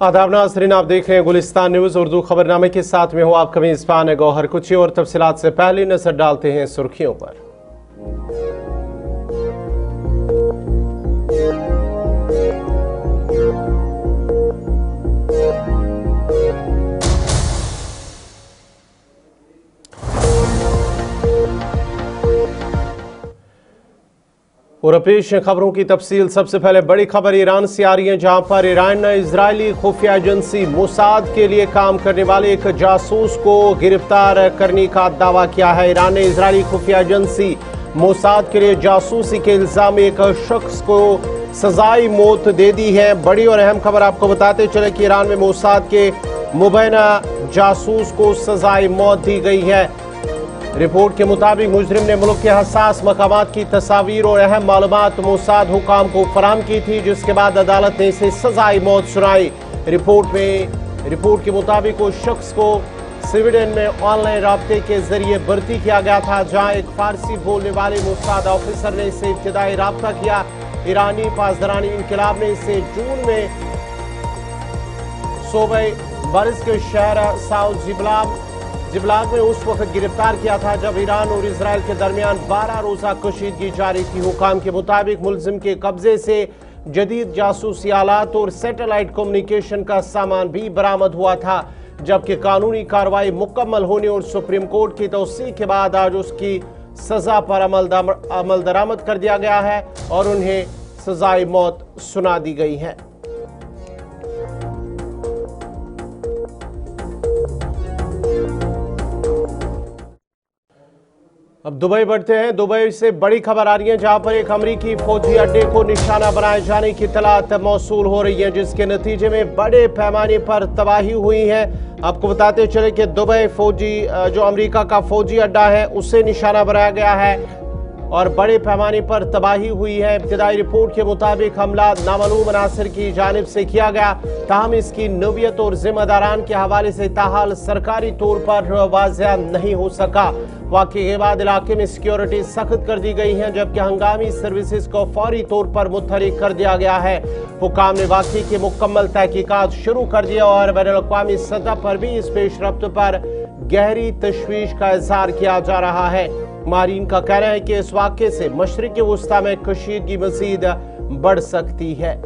आदाब नाज़रीन, आप देख रहे हैं गुलिस्तान न्यूज़ उर्दू खबरनामे के साथ में हूँ आपका मेज़बान गौहर कुची। और तफसीलात से पहले नजर डालते हैं सुर्खियों पर। और पेश खबरों की तफसील। सबसे पहले बड़ी खबर ईरान से आ रही है, जहां पर ईरान ने इजरायली खुफिया एजेंसी मोसाद के लिए काम करने वाले एक जासूस को गिरफ्तार करने का दावा किया है। ईरान ने इजरायली खुफिया एजेंसी मोसाद के लिए जासूसी के इल्जाम में एक शख्स को सजाई मौत दे दी है। बड़ी और अहम खबर आपको बताते चले कि ईरान में मोसाद के मुबैना जासूस को सजाई मौत दी गई है। रिपोर्ट के मुताबिक मुजरिम ने मुल्क के हसास मकामात की तस्वीर और अहम मालूमात मोसाद हुकाम को फराहम की थी, जिसके बाद अदालत ने इसे सजाई मौत सुनाई। रिपोर्ट के मुताबिक उस शख्स को स्वीडन में ऑनलाइन राब्ते के जरिए भर्ती किया गया था, जहां एक फारसी बोलने वाले मोसाद ऑफिसर ने इसे इब्तिदाई राब्ता किया। ईरानी पासदारानी इनकलाब ने इसे जून में सूबे बर्ज के शहर साउथ जिबलाग में उस वक्त गिरफ्तार किया था जब ईरान और इजराइल के दरमियान 12 रोजा कशीदगी जारी थी। हुकाम के मुताबिक मुलजिम के कब्जे से जदीद जासूसी आलात और सैटेलाइट कम्युनिकेशन का सामान भी बरामद हुआ था, जबकि कानूनी कार्रवाई मुकम्मल होने और सुप्रीम कोर्ट की तौसीक के बाद आज उसकी सजा पर अमल दरामद कर दिया गया है और उन्हें सजाए मौत सुना दी गई है। अब दुबई बढ़ते हैं। दुबई से बड़ी खबर आ रही है, जहां पर एक अमरीकी फौजी अड्डे को निशाना बनाए जाने की इत्तलात मौसूल हो रही है, जिसके नतीजे में बड़े पैमाने पर तबाही हुई है। आपको बताते चले कि दुबई जो अमेरिका का फौजी अड्डा है उसे निशाना बनाया गया है और बड़े पैमाने पर तबाही हुई है। इब्तिदाई रिपोर्ट के मुताबिक हमला नामालूम अनासर की जानिब से किया गया, ताहम इसकी नोवियत और जिम्मेदारान के हवाले से ताहाल सरकारी तौर पर वाज़ेह नहीं हो सका। वाक़े के बाद इलाके में सिक्योरिटी सख्त कर दी गई है, जबकि हंगामी सर्विसेज को फौरी तौर पर मुतहरिक कर दिया गया है। हुकाम ने वाक़े की मुकम्मल तहकीकात शुरू कर दिया और बैनुल-अक़वामी सतह पर भी इस पेशरफ्त पर गहरी तशवीश का इज़हार किया जा रहा है। मारीन का कहना है कि इस वाक़े से मशरिक़ वुस्ता में कशीदगी मज़ीद बढ़ सकती है।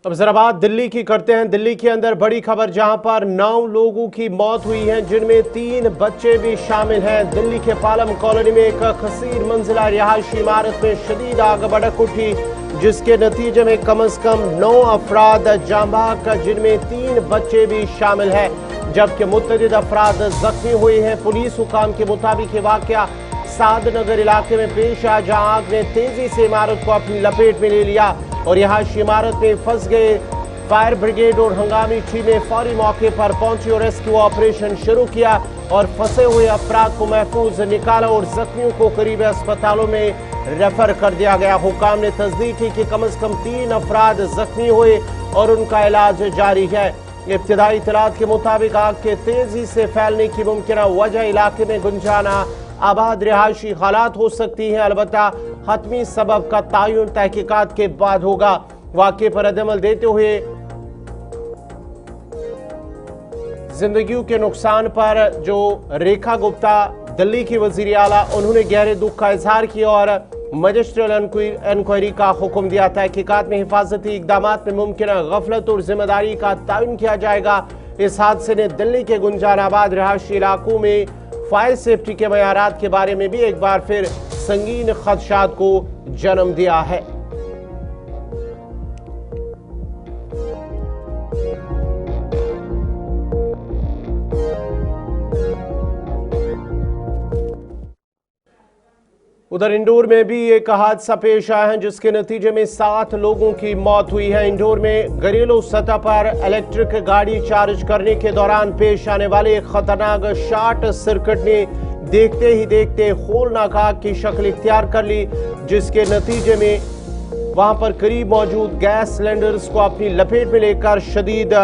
अब जरा बात दिल्ली की करते हैं। दिल्ली के अंदर बड़ी खबर, जहां पर 9 लोगों की मौत हुई है, जिनमें 3 बच्चे भी शामिल हैं। दिल्ली के पालम कॉलोनी में एक कसीर मंजिला रिहायशी इमारत में शदीद आग भड़क उठी, जिसके नतीजे में कम से कम 9 अफराद जाँ बहक, जिनमें 3 बच्चे भी शामिल हैं, जबकि मुतअद्दिद अफराद जख्मी हुए हैं। पुलिस हुकाम के मुताबिक ये वाक़या साद नगर इलाके में पेश आया, जहाँ आग ने तेजी से इमारत को अपनी लपेट में ले लिया और रिहायशी इमारत में फंस गए। फायर ब्रिगेड और हंगामी टीमें फौरी मौके पर पहुंची और रेस्क्यू ऑपरेशन शुरू किया और फंसे हुए अफराद को महफूज निकाला और जख्मियों को करीबी अस्पतालों में रेफर कर दिया गया। हुकाम ने तस्दीक की कि कम से कम 3 अफराद जख्मी हुए और उनका इलाज जारी है। इब्तिदाई इत्तलात के मुताबिक आग के तेजी से फैलने की मुमकिन वजह इलाके में गुंजाना आबाद रिहायशी हालात हो सकती हैं, अलबत्ता हतमी सबब का तयन तहकीकात के बाद होगा। वाक़े पर रद्दअमल देते हुए जिंदगियों के नुकसान पर जो रेखा गुप्ता दिल्ली की वजीर आला, उन्होंने गहरे दुख का इजहार किया और मजिस्ट्रियल इंक्वायरी का हुक्म दिया। तहकीकात में हिफाजती इकदामात में मुमकिन गफलत और जिम्मेदारी का तयन किया जाएगा। इस हादसे ने दिल्ली के गुंजानाबाद रिहायशी इलाकों में फायर सेफ्टी के मयारात के बारे में भी एक बार फिर संगीन खदशात को जन्म दिया है। उधर इंदौर में भी एक हादसा पेश आया है, जिसके नतीजे में 7 लोगों की मौत हुई है। इंदौर में घरेलू सतह पर इलेक्ट्रिक गाड़ी चार्ज करने के दौरान पेश आने वाले एक खतरनाक शॉर्ट सर्किट ने देखते ही देखते होलनाक आग की शक्ल इख्तियार कर ली, जिसके नतीजे में वहां पर करीब मौजूद गैस सिलेंडर्स को अपनी लपेट में लेकर शदीद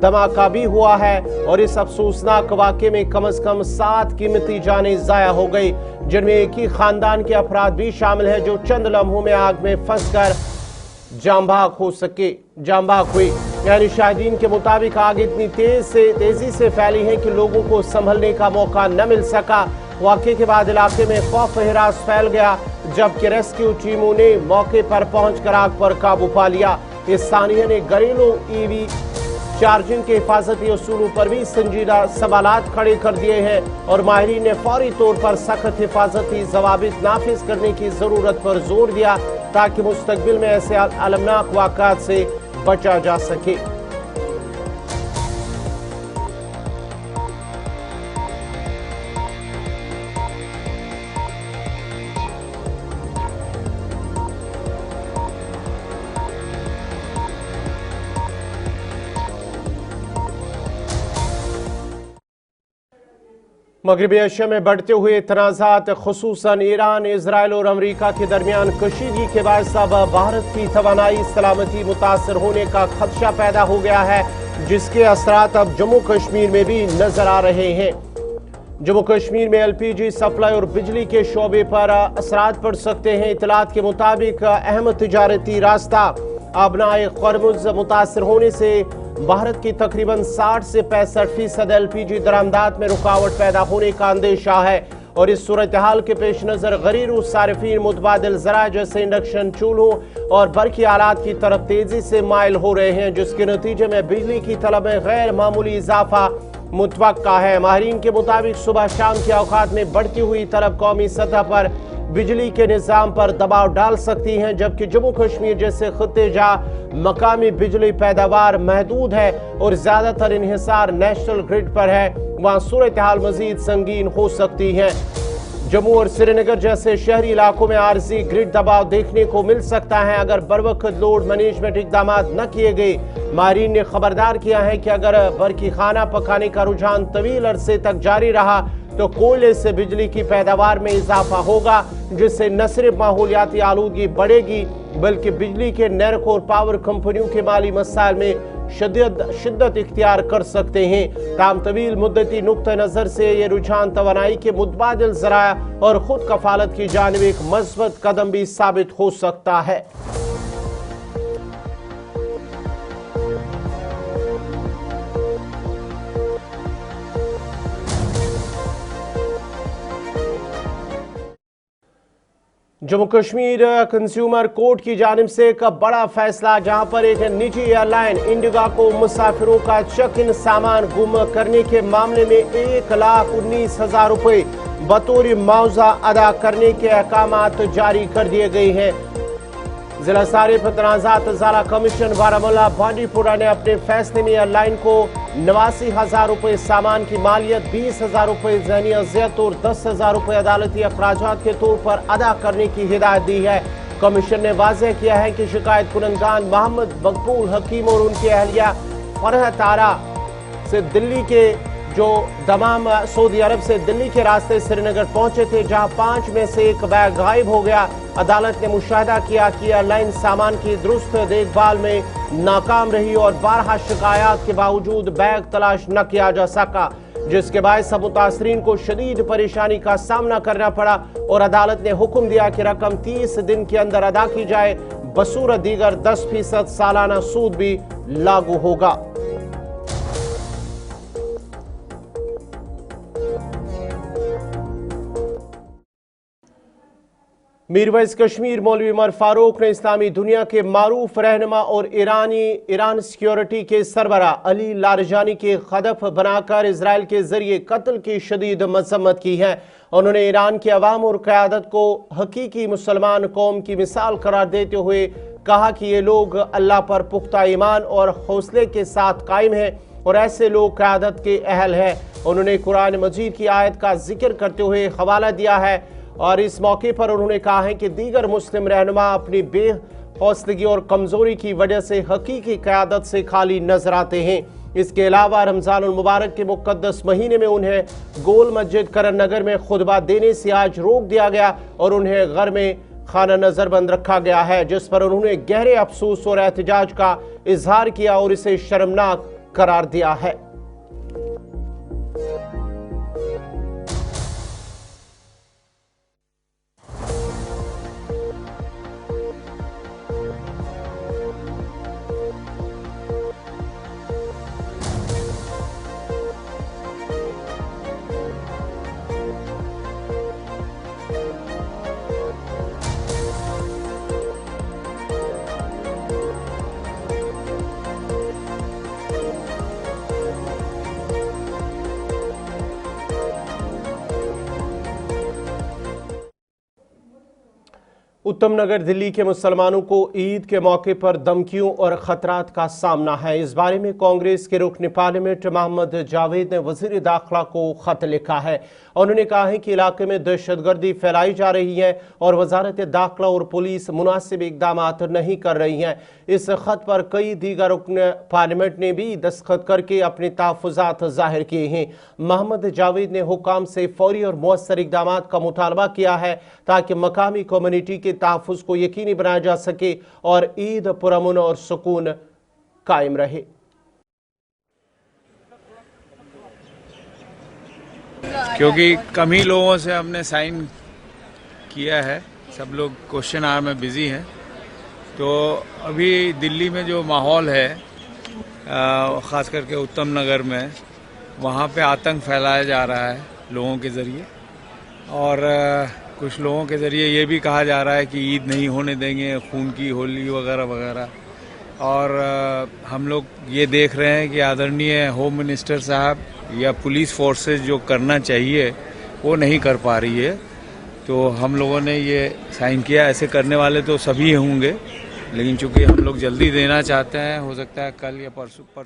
धमाका भी हुआ है और इस अफसोसनाक वाक़े में कम से कम 7 कीमती जानें ज़ाया हो गई, जिनमें एक ही खानदान के अफराद भी शामिल हैं जो चंद लम्हों में आग में फंसकर जांबाग हुई। यानी शाहिदीन के मुताबिक आग इतनी तेजी से फैली है कि लोगों को संभलने का मौका न मिल सका। वाक़े के बाद इलाके में खौफ हिरास फैल गया, जबकि रेस्क्यू टीमों ने मौके पर पहुंचकर आग पर काबू पा लिया। इस सानिया ने घरेलू ईवी चार्जिंग के हिफाजती उसूलों पर भी संजीदा सवालात खड़े कर दिए हैं और माहिरीन ने फौरी तौर पर सख्त हिफाजती ज़वाबित नाफिज करने की ज़रूरत पर जोर दिया ताकि मुस्तकबिल में ऐसे अलमनाक वाक़ात से बचा जा सके। मगरबी एशिया में बढ़ते हुए तनाज़ात खुसूसन ईरान, इजराइल और अमरीका के दरमियान कशीदगी के बायस अब भारत की तवानाई सलामती मुतासर होने का खदशा पैदा हो गया है, जिसके असरात अब जम्मू कश्मीर में भी नजर आ रहे हैं। जम्मू कश्मीर में LPG सप्लाई और बिजली के शोबे पर असरात पड़ सकते हैं। इतलात के मुताबिक अहम तिजारती रास्ता अबनाए खरमुज मुतासर होने से भारत की तकरीबन 60 से 65% LPG दरामदात में रुकावट पैदा होने का अंदेशा है और इस सूरत हाल के पेश नज़र घरेलू सारिफीन मुतबादिल ज़राए जैसे इंडक्शन चूल्हों और बरकी आलात की तरफ तेजी से माइल हो रहे हैं, जिसके नतीजे में बिजली की तलब में गैर मामूली इजाफा मुतवक्का है। माहिरीन के मुताबिक सुबह शाम के औकात में बढ़ती हुई तलब कौमी सतह पर बिजली के निज़ाम पर दबाव डाल सकती हैं, जबकि जम्मू कश्मीर जैसे खित्ते जहाँ मकामी बिजली पैदावार महदूद है और ज़्यादातर इन्हिसार नेशनल ग्रिड पर है, वहाँ सूरत हाल मजीद संगीन हो सकती है। जम्मू और श्रीनगर जैसे शहरी इलाकों में आरजी ग्रिड दबाव देखने को मिल सकता है अगर बरवक्त लोड मैनेजमेंट इकदाम न किए गए। माहिरीन ने खबरदार किया है कि अगर बरकी खाना पकाने का रुझान तवील अरसे तक जारी रहा तो कोयले से बिजली की पैदावार में इजाफा होगा, जिससे न सिर्फ माहौलियाती आलूगी बढ़ेगी बल्कि बिजली के नेरक और पावर कंपनियों के माली मसाइल में शिद्दत इख्तियार कर सकते हैं। ताम तवील मुद्दती नुक्ता नज़र से ये रुझान तवानाई के मुतबादिल ज़राया और खुद कफालत की जानिब एक मज़बूत कदम भी साबित हो सकता है। जम्मू कश्मीर कंज्यूमर कोर्ट की जानिब से एक बड़ा फैसला, जहां पर एक निजी एयरलाइन इंडिगा को मुसाफिरों का चेक इन सामान गुम करने के मामले में 1,19,000 रुपये बतौर मुआवजा अदा करने के अहकामात जारी कर दिए गए हैं। जिला सारिफ तनाज़ात ज़ाला कमीशन बारामूला बांडीपुरा ने अपने फैसले में एयरलाइन को 89,000 रुपये सामान की मालियत, 20,000 रुपये ज़हनी अज़ियत और 10,000 रुपये अदालती अखराजात के तौर पर अदा करने की हिदायत दी है। कमीशन ने वाज़ेह किया है कि शिकायत कुनंदगान मोहम्मद मकबूल हकीम और उनकी अहलिया फरह तारा से दिल्ली के जो दमाम सऊदी अरब से दिल्ली के रास्ते श्रीनगर पहुंचे थे, जहां 5 में से एक बैग गायब हो गया। अदालत ने मुशाहिदा किया कि एयरलाइन सामान की दुरुस्त देखभाल में नाकाम रही और 12 शिकायत के बावजूद बैग तलाश न किया जा सका, जिसके बायस मुतासरीन को शदीद परेशानी का सामना करना पड़ा और अदालत ने हुक्म दिया कि रकम 30 दिन के अंदर अदा की जाए, बसूरत दीगर 10% सालाना सूद भी लागू होगा। मीरवैस कश्मीर मौलवी उमर फारूक ने इस्लामी दुनिया के मारूफ रहनुमा और ईरान सिक्योरिटी के सरबरा अली लारजानी के हदफ बनाकर इसराइल के जरिए कत्ल की शदीद मजम्मत की है। उन्होंने ईरान की अवाम और क़यादत को हकीकी मुसलमान कौम की मिसाल करार देते हुए कहा कि ये लोग अल्लाह पर पुख्ता ईमान और हौसले के साथ कायम हैं और ऐसे लोग क़यादत के अहल हैं। उन्होंने कुरान मजीद की आयत का जिक्र करते हुए हवाला दिया है और इस मौके पर उन्होंने कहा है कि दीगर मुस्लिम रहनुमा अपनी बेहौसलगी और कमज़ोरी की वजह से हकीकी क़यादत से खाली नजर आते हैं। इसके अलावा रमज़ान मुबारक के मुक़द्दस महीने में उन्हें गोल मस्जिद करन नगर में खुतबा देने से आज रोक दिया गया और उन्हें घर में खाना नजरबंद रखा गया है, जिस पर उन्होंने गहरे अफसोस और एहतजाज का इजहार किया और इसे शर्मनाक करार दिया है। उत्तम नगर दिल्ली के मुसलमानों को ईद के मौके पर धमकियों और खतरात का सामना है। इस बारे में कांग्रेस के रुकन पार्लियामेंट मोहम्मद जावेद ने वजीर दाखिला को खत लिखा है। उन्होंने कहा है कि इलाके में दहशतगर्दी फैलाई जा रही है और वजारत दाखिला और पुलिस मुनासिब इकदाम नहीं कर रही हैं। इस खत पर कई दीगर रुकन पार्लियामेंट ने भी दस्तखत करके अपने तहफ़्फ़ुज़ात जाहिर किए हैं। मोहम्मद जावेद ने हुकाम से फौरी और मौसर इकदाम का मुतालबा किया है ताकि मकामी कम्युनिटी के तहफ़्फ़ुज़ को यकीनी बनाया जा सके और ईद पुरअमन और सुकून कायम रहे। क्योंकि कम ही लोगों से हमने साइन किया है, सब लोग क्वेश्चन आवर में बिजी हैं, तो अभी दिल्ली में जो माहौल है ख़ास करके उत्तम नगर में, वहाँ पे आतंक फैलाया जा रहा है लोगों के ज़रिए, और कुछ लोगों के ज़रिए ये भी कहा जा रहा है कि ईद नहीं होने देंगे, खून की होली वगैरह वगैरह। और हम लोग ये देख रहे हैं कि आदरणीय होम मिनिस्टर साहब या पुलिस फोर्सेस जो करना चाहिए वो नहीं कर पा रही है, तो हम लोगों ने ये साइन किया। ऐसे करने वाले तो सभी होंगे, लेकिन चूंकि हम लोग जल्दी देना चाहते हैं, हो सकता है कल या परसों।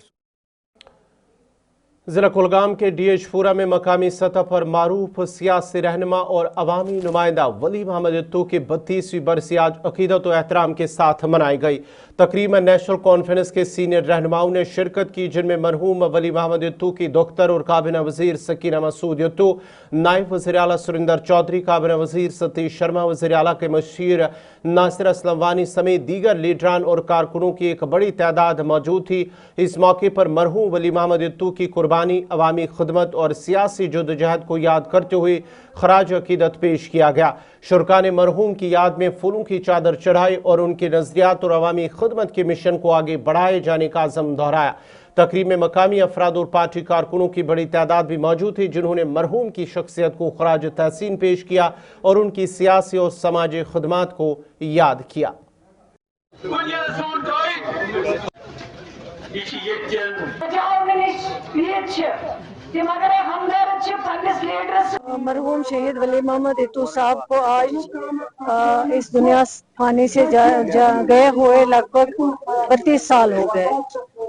जिला कुलगाम के डीएचपुरा में मकामी सतह पर मारूफ सियासी रहनुमा और अवामी नुमाइंदा वली मोहम्मद इत्तू की 32वीं बरसी आज अकीदत और एहतराम के साथ मनाई गई। तकरीबन नेशनल कॉन्फ्रेंस के सीनियर रहनुमाओं ने शिरकत की, जिनमें मरहूम वली मोहम्मद इत्तू की दोख्तर और काबिना वजीर सकीना मसूद इत्तू, नायब वज़ीर आला सुरिंदर चौधरी, काबिना वजीर सतीश शर्मा, वज़ीर आला के मशीर नासिर असलम वानी समेत दीगर लीडरान और कारकुनों की एक बड़ी तादाद मौजूद थी। इस मौके पर मरहूम वली मोहम्मद इत्तू की कुर्बानी, अवामी खिदमत और सियासी जद्दोजहद को याद करते हुए खराज अकीदत पेश किया गया। शुरका ने मरहूम की याद में फूलों की चादर चढ़ाई और उनके नजरियात और अवामी खिदमत के मिशन को आगे बढ़ाए जाने का अज़म दोहराया। तकरीब में मकामी अफराद और पार्टी कारकुनों की बड़ी तादाद भी मौजूद थी, जिन्होंने मरहूम की शख्सियत को खराज तहसीन पेश किया और उनकी सियासी और समाजी खिदमत को याद किया। मरहूम शहीद वली मोहम्मद इत्तू साहब को आज इस दुनिया फानी से गए हुए लगभग 32 साल हो गए,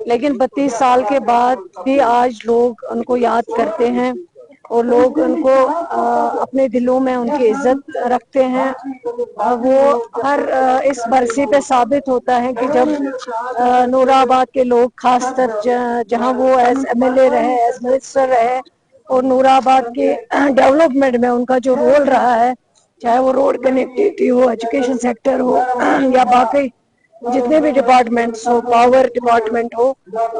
लेकिन 32 साल के बाद भी आज लोग उनको याद करते हैं और लोग उनको अपने दिलों में उनकी इज्जत रखते हैं। वो हर इस बरसी पे साबित होता है कि जब नूराबाद के लोग, खासकर जहां वो एज एमएलए रहे, एज मिनिस्टर रहे, और नूराबाद के डेवलपमेंट में उनका जो रोल रहा है, चाहे वो रोड कनेक्टिविटी हो, एजुकेशन सेक्टर हो या बाकी जितने भी डिपार्टमेंट्स हो, पावर डिपार्टमेंट हो,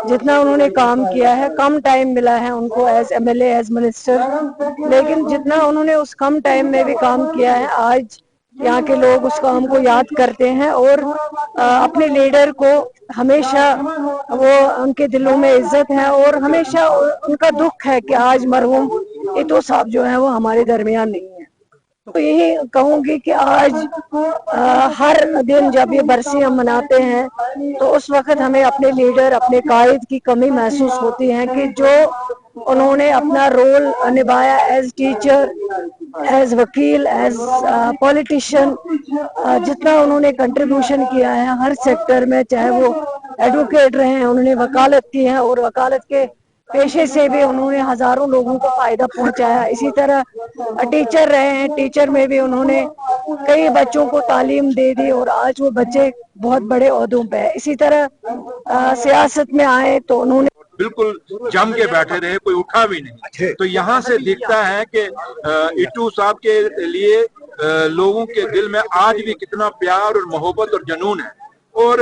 जितना उन्होंने काम किया है, कम टाइम मिला है उनको एज एमएलए, एज मिनिस्टर, लेकिन जितना उन्होंने उस कम टाइम में भी काम किया है, आज यहाँ के लोग उस काम को याद करते हैं और अपने लीडर को हमेशा वो उनके दिलों में इज्जत है और हमेशा उनका दुख है कि आज मरहूम इत्तू साहब जो है वो हमारे दरमियान नहीं है। तो यही कहूंगी कि आज हर दिन जब ये बरसी हम मनाते हैं तो उस वक्त हमें अपने लीडर, अपने कायद की कमी महसूस होती है कि जो उन्होंने अपना रोल निभाया एज टीचर, एज वकील, एज पॉलिटिशियन, जितना उन्होंने कंट्रीब्यूशन किया है हर सेक्टर में, चाहे वो एडवोकेट रहे हैं, उन्होंने वकालत की है और वकालत के पेशे से भी उन्होंने हजारों लोगों को फायदा पहुंचाया। इसी तरह टीचर रहे हैं, टीचर में भी उन्होंने कई बच्चों को तालीम दे दी और आज वो बच्चे बहुत बड़े ओहदों पे है। इसी तरह सियासत में आए तो उन्होंने बिल्कुल जम के बैठे रहे, कोई उठा भी नहीं। तो यहाँ से दिखता है कि इट्टू साहब के लिए लोगों के दिल में आज भी कितना प्यार और मोहब्बत और जुनून है। और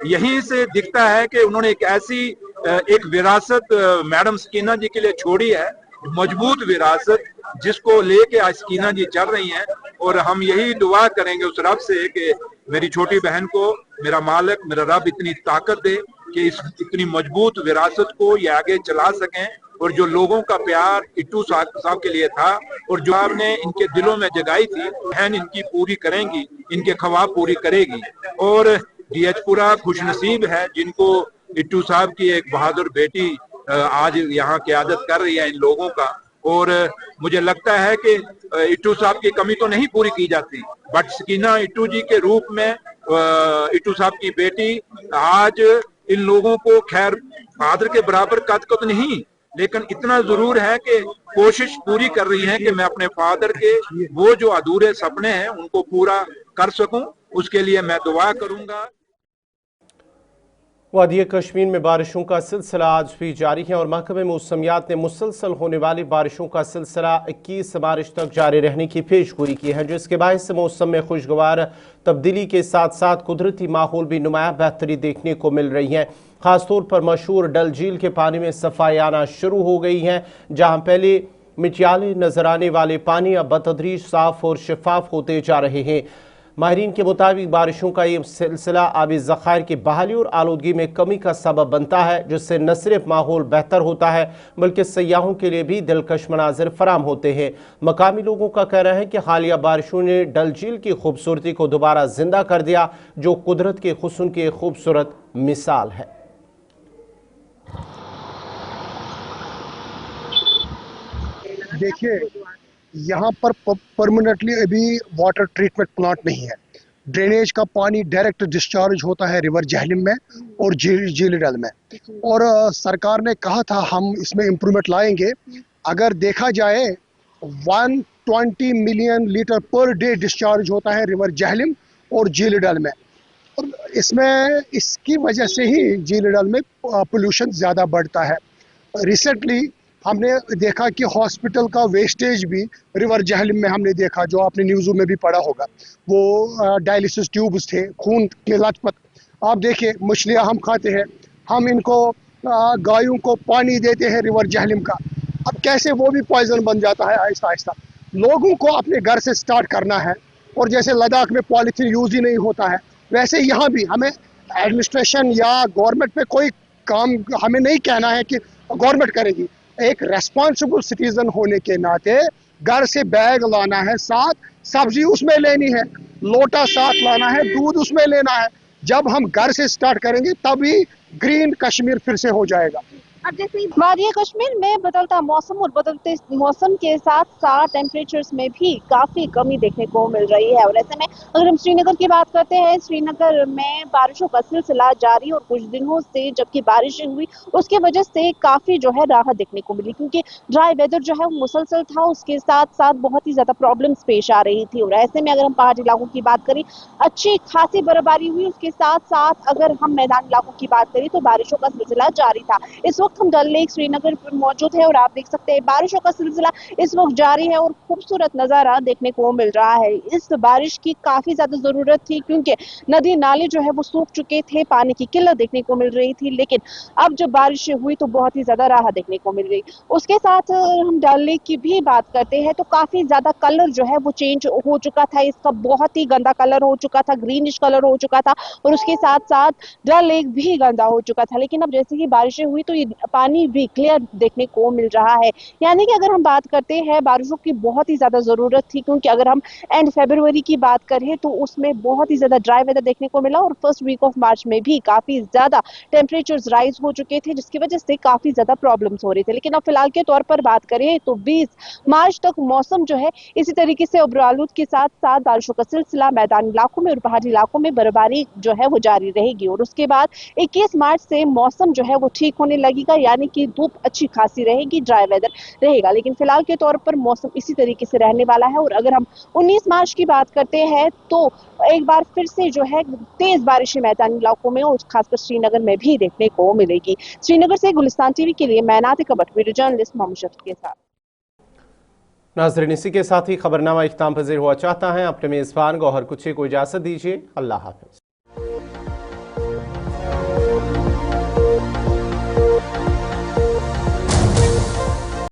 यहीं से दिखता है कि उन्होंने एक ऐसी एक विरासत मैडम सकीना जी के लिए छोड़ी है, मजबूत विरासत, जिसको लेके आज सकीना जी चल रही हैं। और हम यही दुआ करेंगे उस रब से कि मेरी छोटी बहन को मेरा मालिक, मेरा रब इतनी ताकत दे कि इस इतनी मजबूत विरासत को ये आगे चला सकें। और जो लोगों का प्यार इट्टू साहब के लिए था और जो आपने इनके दिलों में जगाई थी, बहन इनकी पूरी करेंगी, इनके ख्वाब पूरी करेगी। और डीएचपुरा खुशनसीब है जिनको इट्टू साहब की एक बहादुर बेटी आज यहाँ क़यादत कर रही है इन लोगों का। और मुझे लगता है कि इट्टू साहब की कमी तो नहीं पूरी की जाती, बट सकीना इट्टू जी के रूप में इट्टू साहब की बेटी आज इन लोगों को, खैर फादर के बराबर कद को तो नहीं, लेकिन इतना जरूर है कि कोशिश पूरी कर रही है कि मैं अपने फादर के वो जो अधूरे सपने हैं उनको पूरा कर सकूं। उसके लिए मैं दुआ करूंगा। वादी कश्मीर में बारिशों का सिलसिला आज भी जारी है और महकमे मौसमियात ने मुसलसल होने वाली बारिशों का सिलसिला 21 मार्च तक जारी रहने की पेशगोई की है, जिसके बायस मौसम में खुशगवार तब्दीली के साथ साथ कुदरती माहौल भी नुमाया बेहतरी देखने को मिल रही है। खासतौर पर मशहूर डल झील के पानी में सफाई आना शुरू हो गई है, जहाँ पहले मिटियाले नजर आने वाले पानी अब बतदरीज साफ और शफाफ होते जा रहे हैं। माहिरीन के मुताबिक बारिशों का ये सिलसिला आबी ज़खायर की बहाली और आलूदगी में कमी का सबब बनता है, जिससे न सिर्फ माहौल बेहतर होता है बल्कि सयाहों के लिए भी दिलकश मनाजिर फराम होते हैं। मकामी लोगों का कहना है कि हालिया बारिशों ने डल झील की खूबसूरती को दोबारा जिंदा कर दिया, जो कुदरत के हुस्न की खूबसूरत मिसाल है। देखिए, यहाँ पर परमानेंटली अभी वाटर ट्रीटमेंट प्लांट नहीं है। ड्रेनेज का पानी डायरेक्ट डिस्चार्ज होता है रिवर जहलम में और झील डल में। और सरकार ने कहा था हम इसमें इम्प्रूवमेंट लाएंगे। अगर देखा जाए 120 million litre per day discharge होता है रिवर जहलम और झील डल में। और इसकी वजह से ही झील डल में पोल्यूशन ज़्यादा बढ़ता है। रिसेंटली हमने देखा कि हॉस्पिटल का वेस्टेज भी रिवर जहलम में हमने देखा, जो आपने न्यूज़ों में भी पढ़ा होगा। वो डायलिसिस ट्यूब्स थे, खून के लथपथ। आप देखिए, मछलियाँ हम खाते हैं, हम इनको गायों को पानी देते हैं रिवर जहलम का। अब कैसे वो भी पॉइजन बन जाता है आहिस्ता आहिस्ता। लोगों को अपने घर से स्टार्ट करना है। और जैसे लद्दाख में पॉलीथीन यूज़ ही नहीं होता है, वैसे यहाँ भी हमें एडमिनिस्ट्रेशन या गवर्नमेंट पे कोई काम हमें नहीं कहना है कि गवर्नमेंट करेगी। एक रेस्पॉन्सिबल सिटीजन होने के नाते घर से बैग लाना है, साथ सब्जी उसमें लेनी है, लोटा साथ लाना है, दूध उसमें लेना है। जब हम घर से स्टार्ट करेंगे तभी ग्रीन कश्मीर फिर से हो जाएगा। अब जैसे वादी कश्मीर में बदलता मौसम और बदलते मौसम के साथ साथ टेम्परेचर्स में भी काफी कमी देखने को मिल रही है। और ऐसे में अगर हम श्रीनगर की बात करते हैं, श्रीनगर में बारिशों का सिलसिला जारी और कुछ दिनों से जबकि बारिश हुई उसकी वजह से काफी जो है राहत देखने को मिली, क्योंकि ड्राई वेदर जो है वो मुसलसल था, उसके साथ साथ बहुत ही ज्यादा प्रॉब्लम्स पेश आ रही थी। और ऐसे में अगर हम पहाड़ी इलाकों की बात करें, अच्छी खासी बर्फबारी हुई, उसके साथ साथ अगर हम मैदानी इलाकों की बात करें तो बारिशों का सिलसिला जारी था। इस वक्त हम डल लेक श्रीनगर पर मौजूद है और आप देख सकते हैं बारिशों का सिलसिला इस वक्त जारी है और खूबसूरत नजारा देखने को मिल रहा है। इस बारिश की काफी ज्यादा जरूरत थी, क्योंकि नदी नाले जो है वो सूख चुके थे, पानी की किल्लत देखने को मिल रही थी। लेकिन अब जब बारिश हुई तो बहुत ही ज्यादा राहत देखने को मिल गई। उसके साथ हम डल लेक की भी बात करते हैं तो काफी ज्यादा कलर जो है वो चेंज हो चुका था। इसका बहुत ही गंदा कलर हो चुका था, ग्रीनिश कलर हो चुका था और उसके साथ साथ डल लेक भी गंदा हो चुका था। लेकिन अब जैसे ही बारिशें हुई तो ये पानी भी क्लियर देखने को मिल रहा है। यानी कि अगर हम बात करते हैं, बारिशों की बहुत ही ज्यादा जरूरत थी, क्योंकि अगर हम एंड फरवरी की बात करें तो उसमें बहुत ही ज्यादा ड्राई वेदर देखने को मिला और फर्स्ट वीक ऑफ मार्च में भी काफी ज्यादा टेम्परेचर्स राइज हो चुके थे, जिसकी वजह से काफी ज्यादा प्रॉब्लम्स हो रही थी। लेकिन अब फिलहाल के तौर पर बात करें तो 20 मार्च तक मौसम जो है इसी तरीके से उबरालूद के साथ साथ बारिशों का सिलसिला मैदानी इलाकों में और पहाड़ी इलाकों में बर्फबारी जो है वो जारी रहेगी। और उसके बाद 21 मार्च से मौसम जो है वो ठीक होने लगेगा। گا, यानी कि धूप अच्छी खासी रहेगी, ड्राई वेदर रहेगा. लेकिन फिलहाल के तौर पर मौसम इसी तरीके से रहने वाला है. और अगर हम 19 मार्च की बात करते हैं तो एक बार फिर से जो है तेज बारिशें मैदानी इलाकों में और खासकर श्रीनगर में भी देखने को मिलेगी. श्रीनगर से गुलिस्तान टीवी के लिए मैं नातिका भट्ट, वीडियो जर्नलिस्ट मोहम्मद शफी के साथ. नाज़रीन, इसी के साथ ही खबरनामा इख्तिताम पज़ीर हुआ चाहता है. अपने मेज़बान गौहर कुछी को इजाज़त दीजिए. अल्लाह हाफ़िज़.